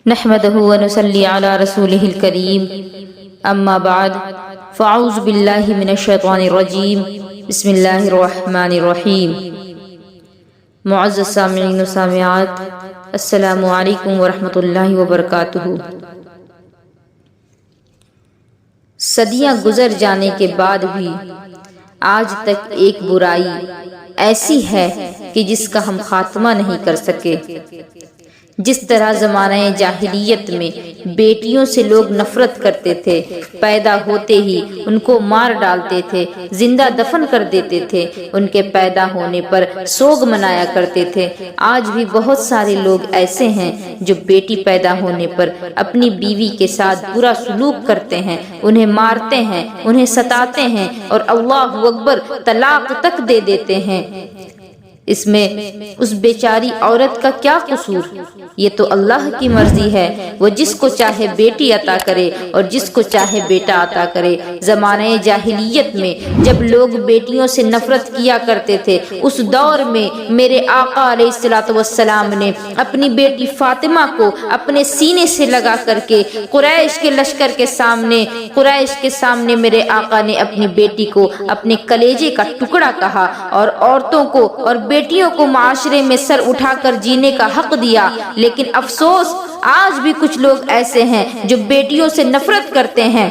نحمده ونصلي على رسوله الكريم اما بعد فاعوذ باللہ من الشیطان الرجیم بسم اللہ الرحمن الرحیم۔ معزز سامعین و سامعات، السلام علیکم ورحمۃ اللہ وبرکاتہ۔ صدیاں گزر جانے کے بعد بھی آج تک ایک برائی ایسی ہے کہ جس کا ہم خاتمہ نہیں کر سکے۔ جس طرح زمانہ جاہلیت میں بیٹیوں سے لوگ نفرت کرتے تھے، پیدا ہوتے ہی ان کو مار ڈالتے تھے، زندہ دفن کر دیتے تھے، ان کے پیدا ہونے پر سوگ منایا کرتے تھے، آج بھی بہت سارے لوگ ایسے ہیں جو بیٹی پیدا ہونے پر اپنی بیوی کے ساتھ برا سلوک کرتے ہیں، انہیں مارتے ہیں، انہیں ستاتے ہیں اور اللہ اکبر طلاق تک دے دیتے ہیں۔ اس میں اس بیچاری عورت کا کیا قصور؟ یہ تو اللہ کی مرضی ہے، وہ جس کو چاہے بیٹی عطا کرے اور جس کو چاہے بیٹا عطا کرے۔ زمانہ جاہلیت میں جب لوگ بیٹیوں سے نفرت کیا کرتے تھے، اس دور میں میرے آقا علیہ الصلوۃ والسلام نے اپنی بیٹی فاطمہ کو اپنے سینے سے لگا کر کے قریش کے لشکر کے سامنے میرے آقا نے اپنی بیٹی کو اپنے کلیجے کا ٹکڑا کہا اور عورتوں کو اور بیٹیوں کو معاشرے میں سر اٹھا کر جینے کا حق دیا۔ لیکن افسوس، آج بھی کچھ لوگ ایسے ہیں جو بیٹیوں سے نفرت کرتے ہیں۔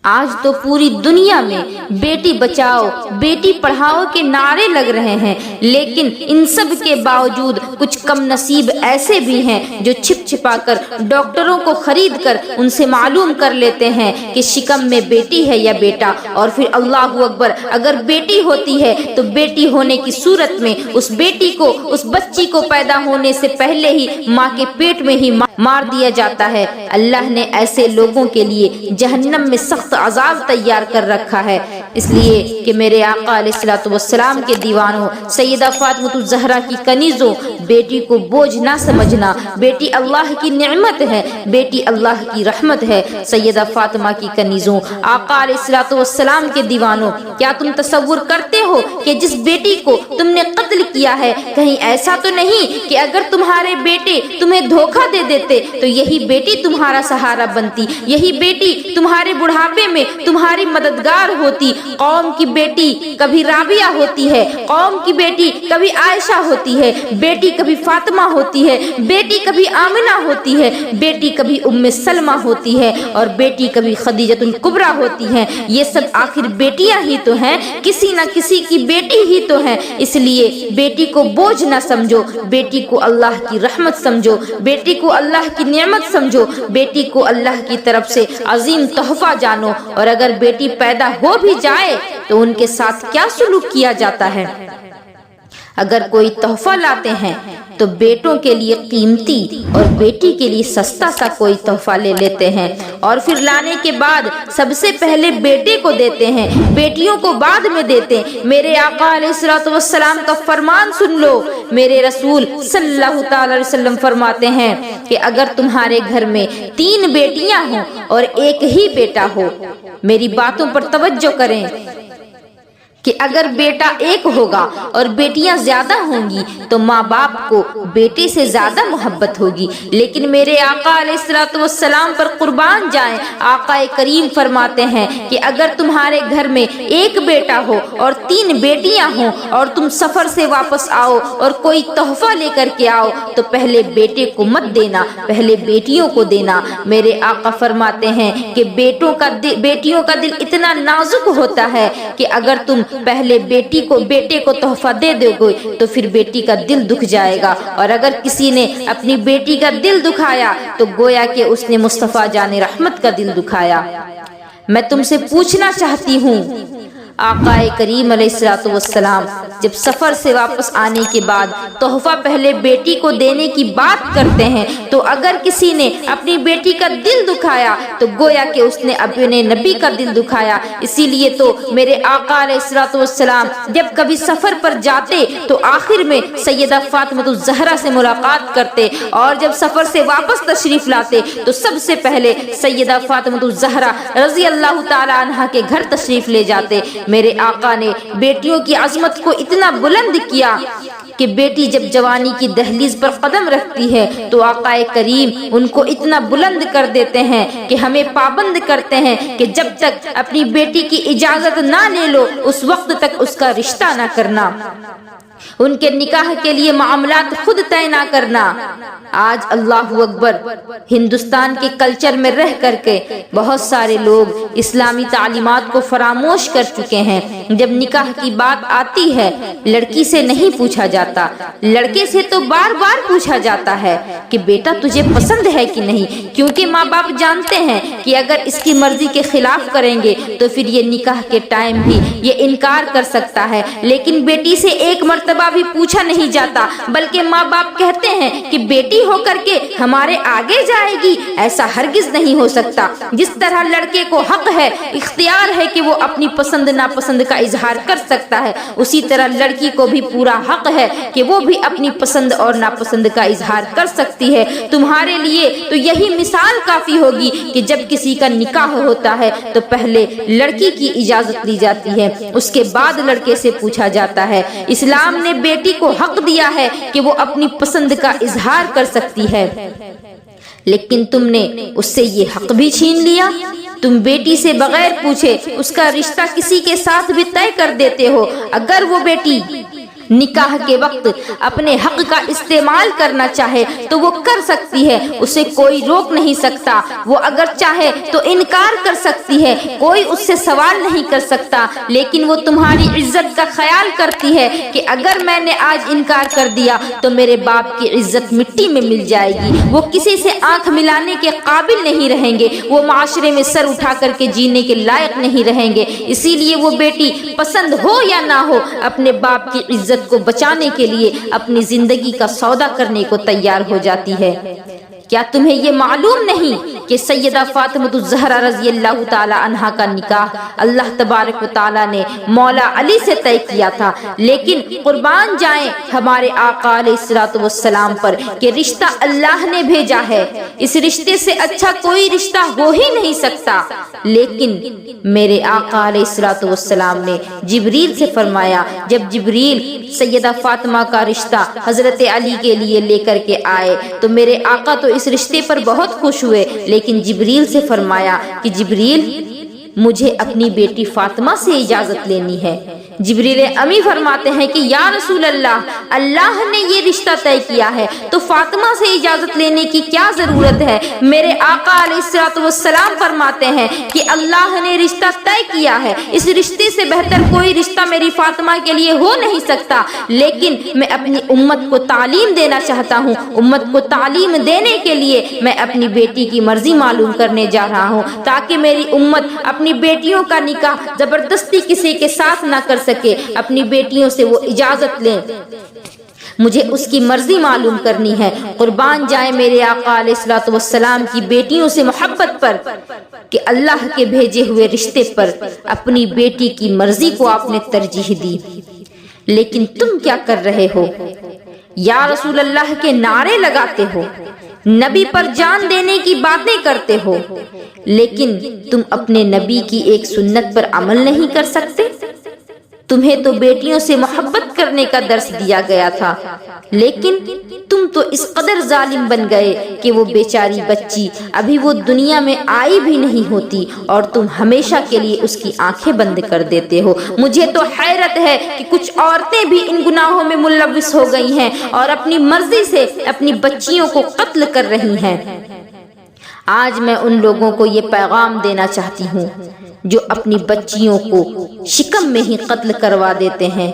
آج تو پوری دنیا میں بیٹی بچاؤ بیٹی پڑھاؤ کے نعرے لگ رہے ہیں، لیکن ان سب کے باوجود کچھ کم نصیب ایسے بھی ہیں جو چھپ چھپا کر ڈاکٹروں کو خرید کر ان سے معلوم کر لیتے ہیں کہ شکم میں بیٹی ہے یا بیٹا، اور پھر اللہ اکبر اگر بیٹی ہوتی ہے تو بیٹی ہونے کی صورت میں اس بیٹی کو، اس بچی کو پیدا ہونے سے پہلے ہی ماں کے پیٹ میں ہی مار دیا جاتا ہے۔ اللہ نے ایسے لوگوں کے لیے جہنم میں سخت عذاب تیار کر رکھا ہے، اس لیے کہ میرے آقا علیہ الصلوۃ والسلام کے دیوانوں، سیدہ فاطمہ الزہرا کی کنیزوں، بیٹی کو بوجھ نہ سمجھنا۔ بیٹی اللہ کی نعمت ہے، بیٹی اللہ کی رحمت ہے۔ سیدہ فاطمہ کی کنیزوں، آقا علیہ الصلوۃ والسلام کے دیوانوں، کیا تم تصور کرتے ہو کہ جس بیٹی کو تم نے قتل کیا ہے، کہیں ایسا تو نہیں کہ اگر تمہارے بیٹے تمہیں دھوکہ دے دیتے تو یہی بیٹی تمہارا سہارا بنتی، یہی بیٹی تمہارے بڑھاپے میں تمہاری مددگار ہوتی؟ قوم کی بیٹی کبھی رابعہ ہوتی ہے، قوم کی بیٹی کبھی عائشہ ہوتی ہے، بیٹی کبھی فاطمہ ہوتی ہے، بیٹی کبھی آمنہ ہوتی ہے، بیٹی کبھی ام سلمہ ہوتی ہے اور بیٹی کبھی خدیجہ الکبریٰ ہوتی ہے۔ یہ سب آخر بیٹیاں ہی تو ہیں، کسی نہ کسی کی بیٹی ہی تو ہیں۔ اس لیے بیٹی کو بوجھ نہ سمجھو، بیٹی کو اللہ کی رحمت سمجھو، بیٹی کو اللہ کی نعمت سمجھو، بیٹی کو اللہ کی طرف سے عظیم تحفہ جانو۔ اور اگر بیٹی پیدا ہو بھی جائے تو ان کے ساتھ کیا سلوک کیا جاتا ہے؟ اگر کوئی تحفہ لاتے ہیں تو بیٹوں کے لیے قیمتی اور بیٹی کے لیے سستا سا کوئی تحفہ لے لیتے ہیں، اور پھر لانے کے بعد سب سے پہلے بیٹے کو دیتے ہیں، بیٹیوں کو بعد میں دیتے ہیں۔ میرے آقا علیہ الصلوۃ والسلام کا فرمان سن لو، میرے رسول صلی اللہ تعالی علیہ وسلم فرماتے ہیں کہ اگر تمہارے گھر میں 3 بیٹیاں ہوں اور ایک ہی بیٹا ہو، میری باتوں پر توجہ کریں کہ اگر بیٹا ایک ہوگا اور بیٹیاں زیادہ ہوں گی تو ماں باپ کو بیٹے سے زیادہ محبت ہوگی۔ لیکن میرے آقا علیہ الصلوۃ والسلام پر قربان جائیں، آقا کریم فرماتے ہیں کہ اگر تمہارے گھر میں ایک بیٹا ہو اور 3 بیٹیاں ہوں اور تم سفر سے واپس آؤ اور کوئی تحفہ لے کر کے آؤ تو پہلے بیٹے کو مت دینا، پہلے بیٹیوں کو دینا۔ میرے آقا فرماتے ہیں کہ بیٹیوں کا دل اتنا نازک ہوتا ہے کہ اگر تم پہلے بیٹے کو تحفہ دے دو گے تو پھر بیٹی کا دل دکھ جائے گا، اور اگر کسی نے اپنی بیٹی کا دل دکھایا تو گویا کہ اس نے مصطفیٰ جان رحمت کا دل دکھایا۔ میں تم سے پوچھنا چاہتی ہوں، آقا کریم علیہ الصلوۃ والسلام جب سفر سے واپس آنے کے بعد تحفہ پہلے بیٹی کو دینے کی بات کرتے ہیں، تو اگر کسی نے اپنی بیٹی کا دل دکھایا تو گویا کہ اس نے اپنے نبی کا دل دکھایا۔ اسی لیے تو میرے آقا علیہ الصلوۃ والسلام جب کبھی سفر پر جاتے تو آخر میں سیدہ فاطمہ الزہرا سے ملاقات کرتے، اور جب سفر سے واپس تشریف لاتے تو سب سے پہلے سیدہ فاطمہ الزہرا رضی اللہ تعالی عنہا کے گھر تشریف لے جاتے۔ میرے آقا نے بیٹیوں کی عظمت کو اتنا بلند کیا کہ بیٹی جب جوانی کی دہلیز پر قدم رکھتی ہے تو آقا کریم ان کو اتنا بلند کر دیتے ہیں کہ ہمیں پابند کرتے ہیں کہ جب تک اپنی بیٹی کی اجازت نہ لے لو اس وقت تک اس کا رشتہ نہ کرنا، ان کے نکاح کے لیے معاملات خود طے نہ کرنا۔ آج اللہ اکبر ہندوستان کے کلچر میں رہ کر کے بہت سارے لوگ اسلامی تعلیمات کو فراموش کر چکے ہیں۔ جب نکاح کی بات آتی ہے لڑکی سے نہیں پوچھا جاتا، لڑکے سے تو بار بار پوچھا جاتا ہے کہ بیٹا تجھے پسند ہے کہ نہیں، کیونکہ ماں باپ جانتے ہیں کہ اگر اس کی مرضی کے خلاف کریں گے تو پھر یہ نکاح کے ٹائم بھی یہ انکار کر سکتا ہے۔ لیکن بیٹی سے ایک مرتبہ بھی پوچھا نہیں جاتا، بلکہ ماں باپ کہتے ہیں کہ بیٹی ہو کر کے ہمارے آگے جائے گی، ایسا ہرگز نہیں ہو سکتا۔ جس طرح لڑکے کو حق ہے، اختیار ہے کہ وہ اپنی پسند ناپسند کا اظہار کر سکتا ہے، اسی طرح لڑکی کو بھی پورا حق ہے کہ وہ بھی اپنی پسند اور ناپسند کا اظہار کر سکتی ہے۔ تمہارے لیے تو یہی مثال کافی ہوگی کہ جب کسی کا نکاح ہوتا ہے تو پہلے لڑکی کی اجازت لی جاتی ہے، اس کے بعد لڑکے سے پوچھا جاتا ہے۔ اسلام نے بیٹی کو حق دیا ہے کہ وہ اپنی پسند کا اظہار کر سکتی ہے، لیکن تم نے اس سے یہ حق بھی چھین لیا۔ تم بیٹی سے بغیر پوچھے اس کا رشتہ کسی کے ساتھ بھی طے کر دیتے ہو۔ اگر وہ بیٹی نکاح کے وقت اپنے حق کا استعمال کرنا چاہے تو وہ کر سکتی ہے، اسے کوئی روک نہیں سکتا۔ وہ اگر چاہے تو انکار کر سکتی ہے، کوئی اس سے سوال نہیں کر سکتا، لیکن وہ تمہاری عزت کا خیال کرتی ہے کہ اگر میں نے آج انکار کر دیا تو میرے باپ کی عزت مٹی میں مل جائے گی، وہ کسی سے آنکھ ملانے کے قابل نہیں رہیں گے، وہ معاشرے میں سر اٹھا کر کے جینے کے لائق نہیں رہیں گے۔ اسی لیے وہ بیٹی پسند ہو یا نہ ہو اپنے باپ کی عزت کو بچانے کے لیے اپنی زندگی کا سودا کرنے کو تیار ہو جاتی ہے۔ کیا تمہیں یہ معلوم نہیں کہ سیدہ فاطمہ الزہرا رضی اللہ تعالی عنہا کا نکاح اللہ تبارک و تعالی نے مولا علی سے طے کیا تھا، لیکن قربان جائیں ہمارے آقا علیہ الصلوۃ والسلام پر کہ رشتہ اللہ نے بھیجا ہے، اس رشتے سے اچھا کوئی رشتہ ہو ہی نہیں سکتا۔ لیکن میرے آقا علیہ الصلوۃ والسلام نے جبریل سے فرمایا، جب جبریل سیدہ فاطمہ کا رشتہ حضرت علی کے لیے لے کر کے آئے تو میرے آقا تو اس رشتے پر بہت خوش ہوئے، لیکن جبریل سے فرمایا کہ جبریل مجھے اپنی بیٹی فاطمہ سے اجازت لینی ہے۔ جبریل امی فرماتے ہیں کہ یا رسول اللہ، اللہ نے یہ رشتہ طے کیا ہے تو فاطمہ سے اجازت لینے کی کیا ضرورت ہے؟ میرے آقا علیہ الصلوۃ والسلام فرماتے ہیں کہ اللہ نے رشتہ طے کیا ہے، اس رشتے سے بہتر کوئی رشتہ میری فاطمہ کے لیے ہو نہیں سکتا، لیکن میں اپنی امت کو تعلیم دینا چاہتا ہوں، امت کو تعلیم دینے کے لیے میں اپنی بیٹی کی مرضی معلوم کرنے جا رہا ہوں، تاکہ میری امت اپنی بیٹیوں کا نکاح زبردستی کسی کے ساتھ نہ کر سکے، اپنی بیٹیوں سے وہ اجازت لیں۔ مجھے اس کی مرضی معلوم کرنی ہے۔ قربان جائیں میرے آقا علیہ الصلوۃ والسلام کی بیٹیوں سے محبت پر کہ اللہ کے بھیجے ہوئے رشتے پر اپنی بیٹی کی مرضی کو آپ نے ترجیح دی۔ لیکن تم کیا کر رہے ہو؟ یا رسول اللہ کے نعرے لگاتے ہو، نبی پر جان دینے کی باتیں کرتے ہو، لیکن تم اپنے نبی کی ایک سنت پر عمل نہیں کر سکتے۔ تمہیں تو بیٹیوں سے محبت کرنے کا درس دیا گیا تھا، لیکن تم تو اس قدر ظالم بن گئے کہ وہ بیچاری بچی ابھی وہ دنیا میں آئی بھی نہیں ہوتی اور تم ہمیشہ کے لیے اس کی آنکھیں بند کر دیتے ہو۔ مجھے تو حیرت ہے کہ کچھ عورتیں بھی ان گناہوں میں ملوث ہو گئی ہیں اور اپنی مرضی سے اپنی بچیوں کو قتل کر رہی ہیں۔ آج میں ان لوگوں کو یہ پیغام دینا چاہتی ہوں جو اپنی بچیوں کو شکم میں ہی قتل کروا دیتے ہیں۔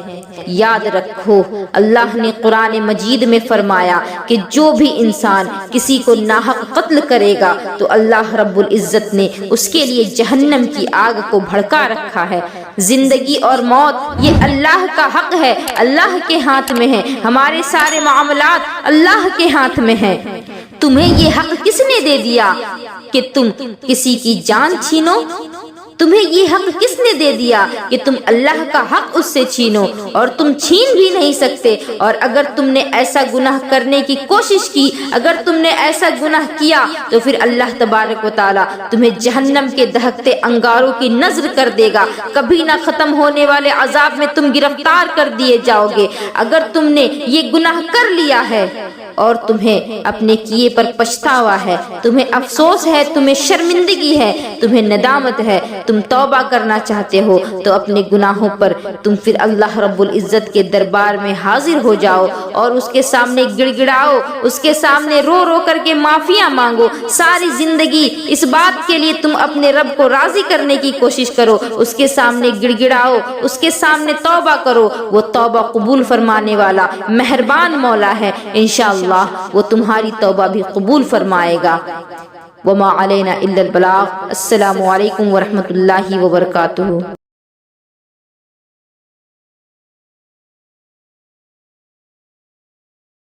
یاد رکھو، اللہ نے قرآن مجید میں فرمایا کہ جو بھی انسان کسی کو ناحق قتل کرے گا تو اللہ رب العزت نے اس کے لیے جہنم کی آگ کو بھڑکا رکھا ہے۔ زندگی اور موت یہ اللہ کا حق ہے، اللہ کے ہاتھ میں ہے، ہمارے سارے معاملات اللہ کے ہاتھ میں ہیں۔ تمہیں یہ حق کس نے دے دیا کہ تم کسی کی جان چھینو؟ تمہیں یہ حق کس نے دے دیا کہ تم اللہ کا حق اس سے چھینو؟ اور تم چھین بھی نہیں سکتے۔ اور اگر تم نے ایسا گناہ کرنے کی کوشش کی، اگر تم نے ایسا گناہ کیا تو پھر اللہ تبارک و تعالی تمہیں جہنم کے دہکتے انگاروں کی نذر کر دے گا، کبھی نہ ختم ہونے والے عذاب میں تم گرفتار کر دیے جاؤ گے۔ اگر تم نے یہ گناہ کر لیا ہے اور تمہیں اپنے کیے پر پچھتاوا ہے، تمہیں افسوس ہے، تمہیں شرمندگی ہے، تمہیں ندامت ہے، تم توبہ کرنا چاہتے ہو، تو اپنے گناہوں پر تم پھر اللہ رب العزت کے دربار میں حاضر ہو جاؤ اور اس کے سامنے گڑ گڑاؤ، اس کے سامنے رو رو کر کے معافیاں مانگو۔ ساری زندگی اس بات کے لیے تم اپنے رب کو راضی کرنے کی کوشش کرو، اس کے سامنے گڑ گڑاؤ، اس کے سامنے توبہ کرو۔ وہ توبہ قبول فرمانے والا مہربان مولا ہے، انشاءاللہ وہ تمہاری توبہ بھی قبول فرمائے گا۔ وما علینا الا البلاغ۔ السلام علیکم ورحمۃ اللہ وبرکاتہ۔